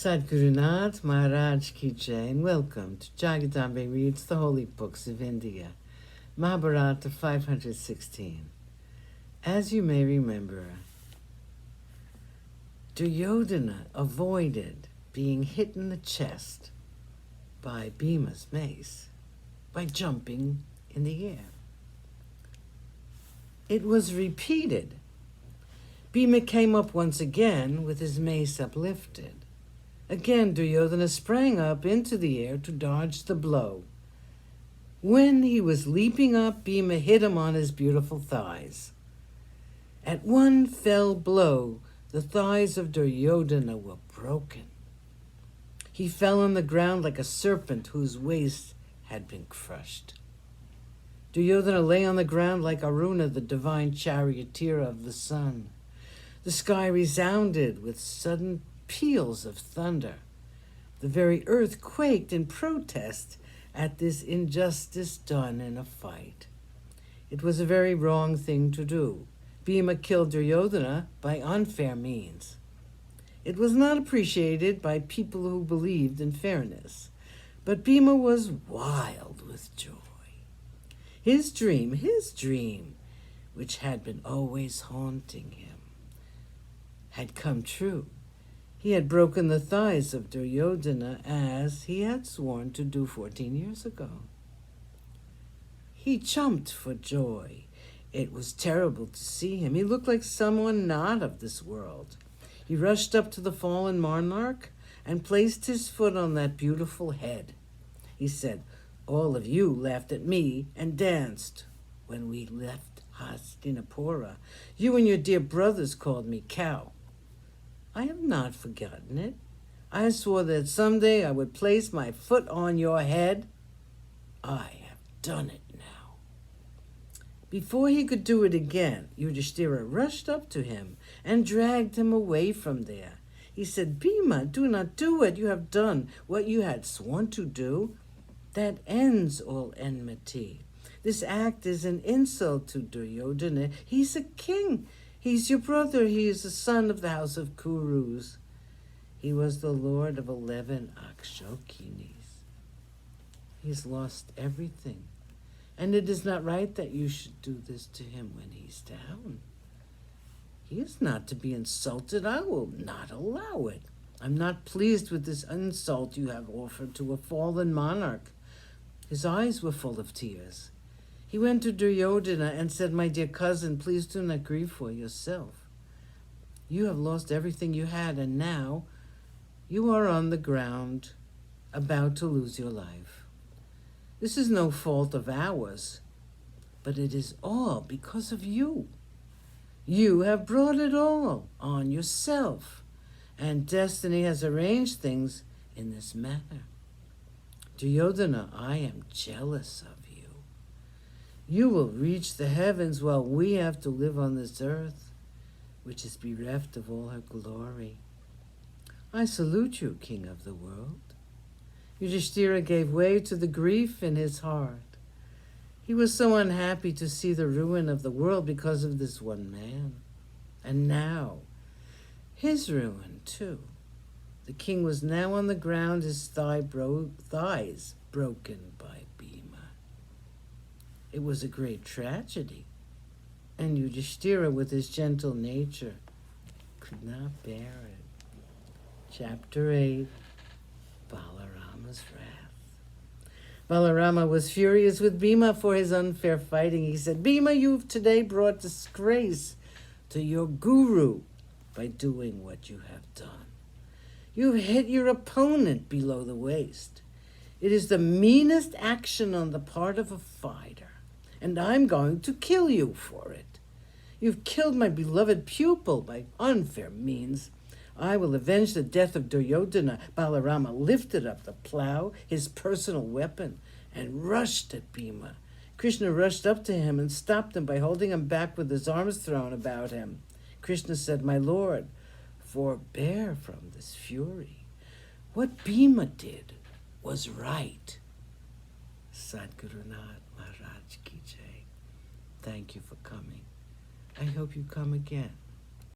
Sadgurunath Maharaj Ki Jai, and welcome to Jagadambe Reads the Holy Books of India, Mahabharata516. As you may remember, Duryodhana avoided being hit in the chest by Bhima's mace by jumping in the air. It was repeated. Bhima came up once again with his mace uplifted. Again, Duryodhana sprang up into the air to dodge the blow. When he was leaping up, Bhima hit him on his beautiful thighs. At one fell blow, the thighs of Duryodhana were broken. He fell on the ground like a serpent whose waist had been crushed. Duryodhana lay on the ground like Aruna, the divine charioteer of the sun. The sky resounded with sudden peals of thunder. The very earth quaked in protest at this injustice done in a fight. It was a very wrong thing to do. Bhima killed Duryodhana by unfair means. It was not appreciated by people who believed in fairness, but Bhima was wild with joy. His dream, which had been always haunting him, had come true. He had broken the thighs of Duryodhana as he had sworn to do 14 years ago. He jumped for joy. It was terrible to see him. He looked like someone not of this world. He rushed up to the fallen monarch and placed his foot on that beautiful head. He said, "All of you laughed at me and danced when we left Hastinapura. You and your dear brothers called me cow. I have not forgotten it. I swore that someday I would place my foot on your head. I have done it now." Before he could do it again, Yudhishthira rushed up to him and dragged him away from there. He said, "Bhima, do not do it. You have done what you had sworn to do. That ends all enmity. This act is an insult to Duryodhana. He's a king. He's your brother. He is the son of the house of Kurus. He was the lord of 11 Akshokinis. He's lost everything. And it is not right that you should do this to him when he's down. He is not to be insulted. I will not allow it. I'm not pleased with this insult you have offered to a fallen monarch." His eyes were full of tears. He went to Duryodhana and said, "My dear cousin, please do not grieve for yourself. You have lost everything you had, and now you are on the ground, about to lose your life. This is no fault of ours, but it is all because of you. You have brought it all on yourself, and destiny has arranged things in this manner. Duryodhana, I am jealous of you. You will reach the heavens while we have to live on this earth, which is bereft of all her glory. I salute you, King of the world." Yudhishthira gave way to the grief in his heart. He was so unhappy to see the ruin of the world because of this one man. And now, his ruin too. The king was now on the ground, his thighs broken by Bhima. It was a great tragedy, and Yudhishthira, with his gentle nature, could not bear it. Chapter 8, Balarama's Wrath. Balarama was furious with Bhima for his unfair fighting. He said, "Bhima, you've today brought disgrace to your guru by doing what you have done. You've hit your opponent below the waist. It is the meanest action on the part of a fighter, and I'm going to kill you for it. You've killed my beloved pupil by unfair means. I will avenge the death of Duryodhana." Balarama lifted up the plow, his personal weapon, and rushed at Bhima. Krishna rushed up to him and stopped him by holding him back with his arms thrown about him. Krishna said, "My lord, forbear from this fury. What Bhima did was right." Sadgurunath Maharaj Ki Jai. Thank you for coming. I hope you come again.